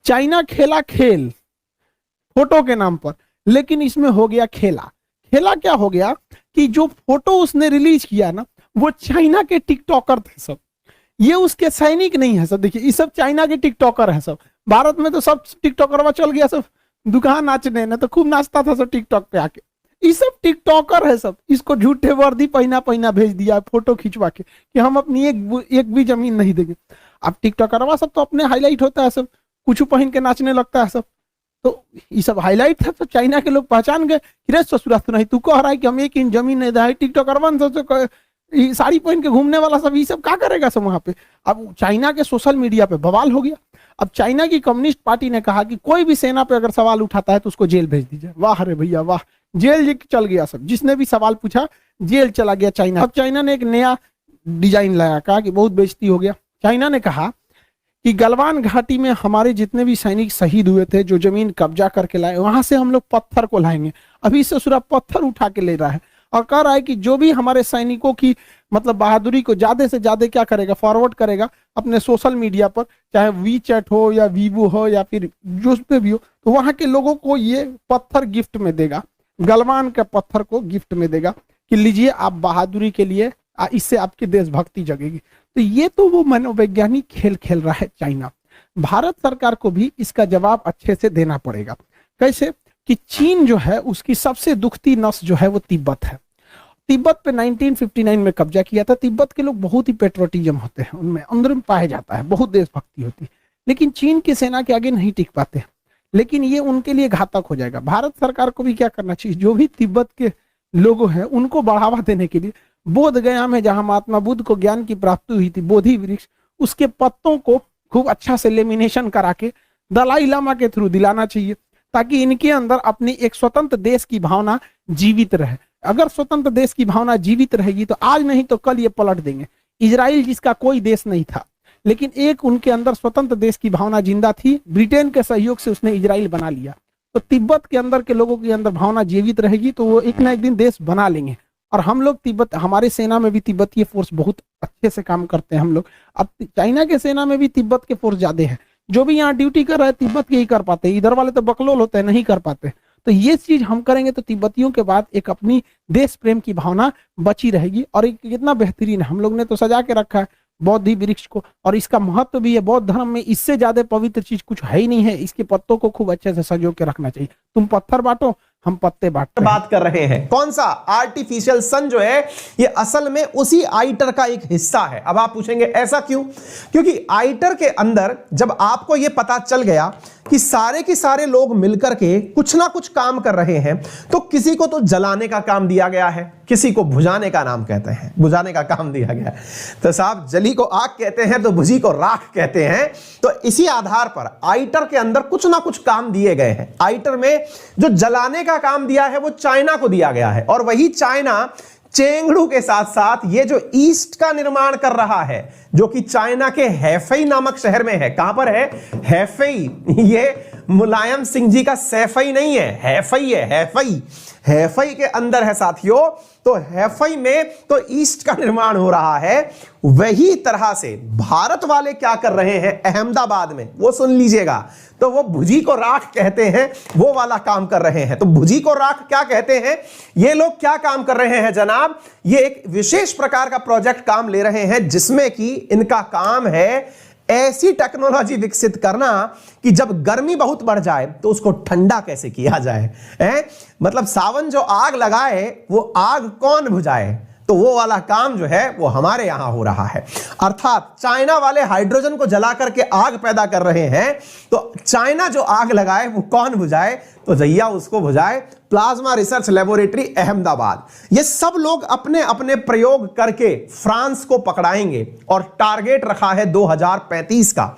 China खेला खेल photo के नाम पर, लेकिन इसमें हो गया खेला। खेला क्या हो गया कि जो फोटो उसने रिलीज किया ना, वो चाइना के टिकटॉकर थे सब, ये उसके सैनिक नहीं है सब। देखिए ये सब चाइना के टिकटॉकर है सब। भारत में तो सब टिकटॉकर चल गया सब दुकान नाचने ना, तो खूब नाचता था सब टिकटॉक पे आके। ये सब टिकटॉकर है सब। इसको झूठे वर्दी पहना पहना भेज दिया फोटो खिंचवा के कि हम अपनी एक भी जमीन नहीं देंगे। अब टिकटॉकर सब तो अपने हाईलाइट होता है सब, कुछ पहन के नाचने लगता है सब, तो ये सब हाईलाइट था। तो चाइना के लोग पहचान गए कि रे ससुरा तो नहीं, तू कह रहा है कि हम 1 इंच जमीन नहीं दे। टिकटॉकर साड़ी पहन के घूमने वाला सब, ये सब क्या करेगा सब वहां पे। अब चाइना के सोशल मीडिया पे बवाल हो गया। अब चाइना की कम्युनिस्ट पार्टी ने कहा कि कोई भी सेना पे अगर सवाल उठाता है तो उसको जेल भेज दीजिए। वाह रे भैया वाह, जेल चल गया सब, जिसने भी सवाल पूछा जेल चला गया चाइना। अब चाइना ने एक नया डिजाइन लाया, कहा कि बहुत बेइज्जती हो गया। चाइना ने कहा कि गलवान घाटी में हमारे जितने भी सैनिक शहीद हुए थे, जो जमीन कब्जा करके लाए, वहां से हम लोग पत्थर को लाएंगे। अभी ससुरा पत्थर उठा के ले रहा है और कह रहा है कि जो भी हमारे सैनिकों की मतलब बहादुरी को ज्यादा से ज्यादा क्या करेगा, फॉरवर्ड करेगा अपने सोशल मीडिया पर, चाहे वी चैट हो या वीवो हो या फिर जो पे भी हो, तो वहां के लोगों को ये पत्थर गिफ्ट में देगा, गलवान के पत्थर को गिफ्ट में देगा कि लीजिए आप बहादुरी के लिए, इससे आपकी देशभक्ति जगेगी। तो ये तो वो मनोवैज्ञानिक खेल खेल रहा है चाइना। भारत सरकार को भी इसका जवाब अच्छे से देना पड़ेगा। कैसे कि चीन जो है उसकी सबसे दुखती नस जो है वो तिब्बत है। तिब्बत पे 1959 में कब्जा किया था। तिब्बत के लोग बहुत ही पेट्रोटिज्म होते हैं, उनमें अंदर में पाया जाता है, बहुत देशभक्ति होती है, लेकिन चीन की सेना के आगे नहीं टिक पाते। लेकिन ये उनके लिए घातक हो जाएगा। भारत सरकार को भी क्या करना चाहिए, जो भी तिब्बत के लोग हैं उनको बढ़ावा देने के लिए बोध गया में जहां महात्मा बुद्ध को ज्ञान की प्राप्ति हुई थी, बोधि वृक्ष, उसके पत्तों को खूब अच्छा से लेमिनेशन करा के दलाई लामा के थ्रू दिलाना चाहिए, ताकि इनके अंदर अपनी एक स्वतंत्र देश की भावना जीवित रहे। अगर स्वतंत्र देश की भावना जीवित रहेगी तो आज नहीं तो कल ये पलट देंगे। इजराइल जिसका कोई देश नहीं था, लेकिन एक उनके अंदर स्वतंत्र देश की भावना जिंदा थी, ब्रिटेन के सहयोग से उसने इजराइल बना लिया। तो तिब्बत के अंदर के लोगों के अंदर भावना जीवित रहेगी तो वो एक ना एक दिन देश बना लेंगे। और हम लोग तिब्बत, हमारे सेना में भी तिब्बतीय फोर्स बहुत अच्छे से काम करते हैं हम लोग। अब चाइना के सेना में भी तिब्बत के फोर्स ज्यादा है, जो भी यहाँ ड्यूटी कर रहे हैं तिब्बत के ही कर पाते हैं, इधर वाले तो बकलोल होते हैं, नहीं कर पाते। तो ये चीज हम करेंगे तो तिब्बतियों के बाद एक अपनी देश प्रेम की भावना बची रहेगी। और एक कितना बेहतरीन है, हम लोग ने तो सजा के रखा है बौद्धि वृक्ष को, और इसका महत्व भी है बौद्ध धर्म में, इससे ज्यादा पवित्र चीज कुछ है ही नहीं है। इसके पत्तों को खूब अच्छे से सजो के रखना चाहिए। तुम पत्थर बांटो, हम पत्ते बांटते बात कर रहे हैं। कौन सा आर्टिफिशियल सन जो है ये असल में उसी आइटर का एक हिस्सा है। अब आप पूछेंगे ऐसा क्यों? क्योंकि आइटर के अंदर जब आपको ये पता चल गया कि सारे के सारे लोग मिलकर के कुछ ना कुछ काम कर रहे हैं, तो किसी को तो जलाने का काम दिया गया है, किसी को बुझाने का नाम कहते हैं, बुझाने का काम दिया गया है। तो साहब जली को आग कहते हैं तो बुझी को राख कहते हैं। तो इसी आधार पर आइटर के अंदर कुछ ना कुछ काम दिए गए हैं। आइटर में जो जलाने का काम दिया है वो चाइना को दिया गया है, और वही चाइना चेंगड़ू के साथ साथ ये जो ईस्ट का निर्माण कर रहा है, जो कि चाइना के हैफई नामक शहर में है। कहां पर है? हैफई। ये मुलायम सिंह जी का सैफई नहीं है, हैफई है, हैफई। हैफई के अंदर है साथियों। तो हैफई में तो ईस्ट का निर्माण हो रहा है। वही तरह से भारत वाले क्या कर रहे हैं अहमदाबाद में, वो सुन लीजिएगा। तो वो भुजी को राख कहते हैं, वो वाला काम कर रहे हैं। तो भुजी को राख क्या कहते हैं? ये लोग क्या काम कर रहे हैं जनाब? ये एक विशेष प्रकार का प्रोजेक्ट काम ले रहे हैं, जिसमें कि इनका काम है ऐसी टेक्नोलॉजी विकसित करना कि जब गर्मी बहुत बढ़ जाए तो उसको ठंडा कैसे किया जाए। मतलब सावन जो आग लगाए वो आग कौन बुझाए? तो वो वाला काम जो है वो हमारे यहां हो रहा है। अर्थात चाइना वाले हाइड्रोजन को जला करके आग पैदा कर रहे हैं, तो चाइना जो आग लगाए वो कौन बुझाए? तो जैया उसको बुझाए प्लाज्मा रिसर्च लेबोरेटरी अहमदाबाद। ये सब लोग अपने अपने प्रयोग करके फ्रांस को पकड़ाएंगे, और टारगेट रखा है 2035 का।